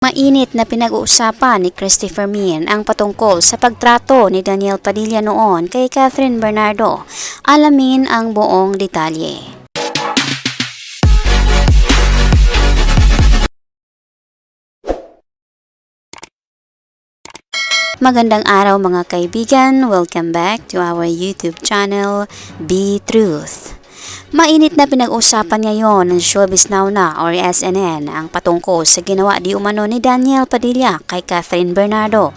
Mainit na pinag-uusapan ni Christopher Min ang patungkol sa pagtrato ni Daniel Padilla noon kay Catherine Bernardo. Alamin ang buong detalye. Magandang araw mga kaibigan, welcome back to our YouTube channel, Be Truth. Mainit na pinag-usapan ngayon ng Showbiz Now na or SNN ang patungkol sa ginawa di umano ni Daniel Padilla kay Catherine Bernardo.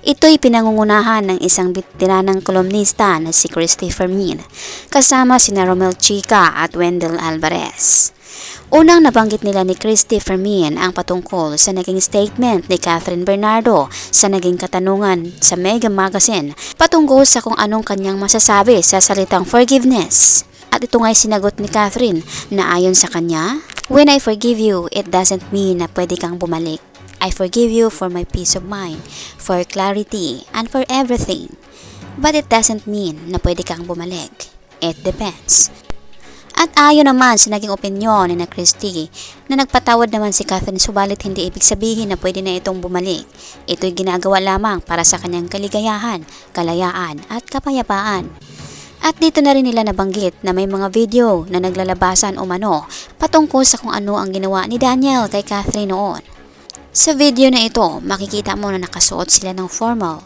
Ito'y pinangungunahan ng isang bitiranang kolumnista na si Christopher Min, kasama sina Romel Chica at Wendell Alvarez. Unang nabanggit nila ni Christopher Min ang patungkol sa naging statement ni Catherine Bernardo sa naging katanungan sa Mega Magazine patungkol sa kung anong kanyang masasabi sa salitang forgiveness. At ito nga'y sinagot ni Catherine na ayon sa kanya, "When I forgive you, it doesn't mean na pwede kang bumalik. I forgive you for my peace of mind, for clarity, and for everything. But it doesn't mean na pwede kang bumalik. It depends." At ayon naman sa naging opinyon ni na Christy na nagpatawad naman si Catherine subalit hindi ibig sabihin na pwede na itong bumalik. Ito'y ginagawa lamang para sa kanyang kaligayahan, kalayaan at kapayapaan. At dito na rin nila nabanggit na may mga video na naglalabasan umano patungkol sa kung ano ang ginawa ni Daniel kay Catherine noon. Sa video na ito, makikita mo na nakasuot sila ng formal.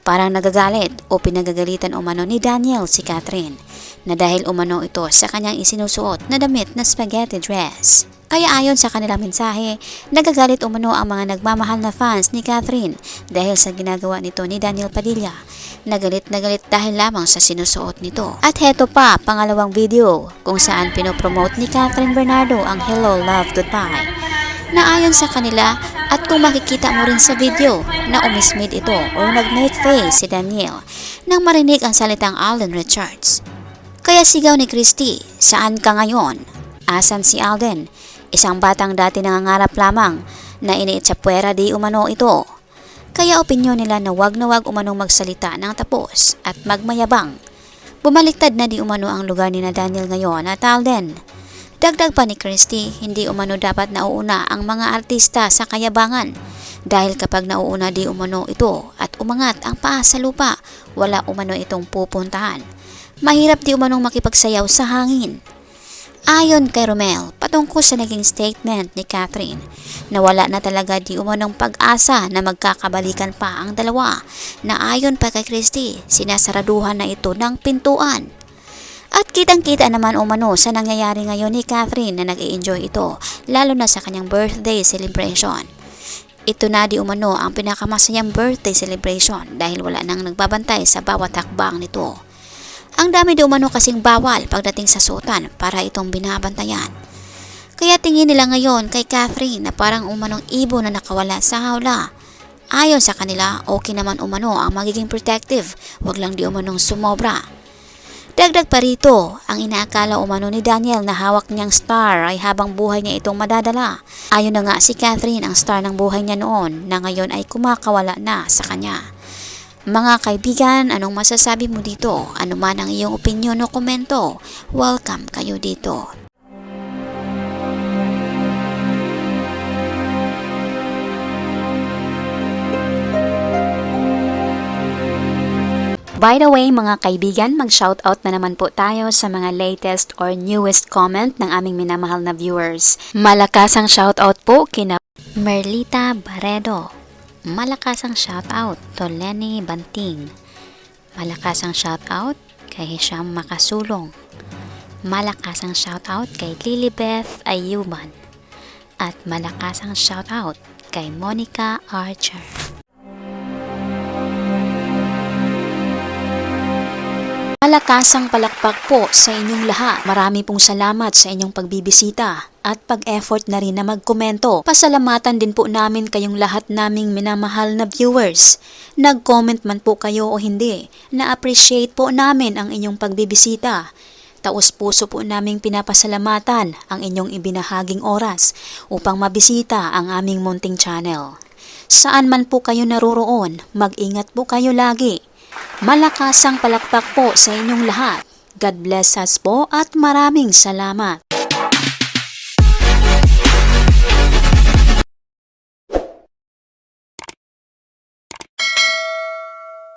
Parang nagagalit o pinagagalitan umano ni Daniel si Catherine na dahil umano ito sa kanyang isinusuot na damit na spaghetti dress. Kaya ayon sa kanilang mensahe, nagagalit umano ang mga nagmamahal na fans ni Catherine dahil sa ginagawa nito ni Daniel Padilla. Nagalit dahil lamang sa sinusuot nito. At heto pa, pangalawang video kung saan pinopromote ni Catherine Bernardo ang Hello, Love, Goodbye. Na ayon sa kanila at kung makikita mo rin sa video na umismid ito o nag-make face si Daniel nang marinig ang salitang Alden Richards. Kaya sigaw ni Christy, "Saan ka ngayon? Asan si Alden?" Isang batang dati nangangarap lamang na iniitsapwera di umano ito. Kaya opinyon nila na wag umanong magsalita ng tapos at magmayabang. Bumaliktad na di umano ang lugar ni na Daniel ngayon at Alden. Dagdag pa ni Christy, hindi umano dapat nauuna ang mga artista sa kayabangan. Dahil kapag nauuna di umano ito at umangat ang paa sa lupa, wala umano itong pupuntahan. Mahirap di umanong makipagsayaw sa hangin. Ayon kay Romel, patungkol sa naging statement ni Catherine, na wala na talaga di umanong pag-asa na magkakabalikan pa ang dalawa, na ayon pa kay Christy, sinasaraduhan na ito ng pintuan. At kitang-kita naman umano sa nangyayari ngayon ni Catherine na nag-i-enjoy ito, lalo na sa kanyang birthday celebration. Ito na di umano ang pinakamasayang birthday celebration dahil wala nang nagbabantay sa bawat hakbang nito. Ang dami di umano kasing bawal pagdating sa suotan para itong binabantayan. Kaya tingin nila ngayon kay Catherine na parang umanong ibon na nakawala sa hawla. Ayon sa kanila, okay naman umano ang magiging protective, wag lang di umanong sumobra. Dagdag pa rito, ang inaakala umano ni Daniel na hawak niyang star ay habang buhay niya itong madadala. Ayon na nga si Catherine ang star ng buhay niya noon na ngayon ay kumakawala na sa kanya. Mga kaibigan, anong masasabi mo dito? Ano man ang iyong opinyon o komento? Welcome kayo dito. By the way mga kaibigan, mag-shoutout na naman po tayo sa mga latest or newest comment ng aming minamahal na viewers. Malakas ang shoutout po kina Merlita Barredo. Malakas ang shoutout to Lenny Banting. Malakas ang shoutout kay Hisham Makasulong. Malakas ang shoutout kay Lilibeth Ayuban. At malakas ang shoutout kay Monica Archer. Malakasang palakpak po sa inyong lahat. Marami pong salamat sa inyong pagbibisita at pag-effort na rin na magkomento. Pasalamatan din po namin kayong lahat naming minamahal na viewers. Nag-comment man po kayo o hindi, na-appreciate po namin ang inyong pagbibisita. Taos puso po naming pinapasalamatan ang inyong ibinahaging oras upang mabisita ang aming munting channel. Saan man po kayo naroroon, mag-ingat po kayo lagi. Malakasang palakpak po sa inyong lahat. God bless us po at maraming salamat.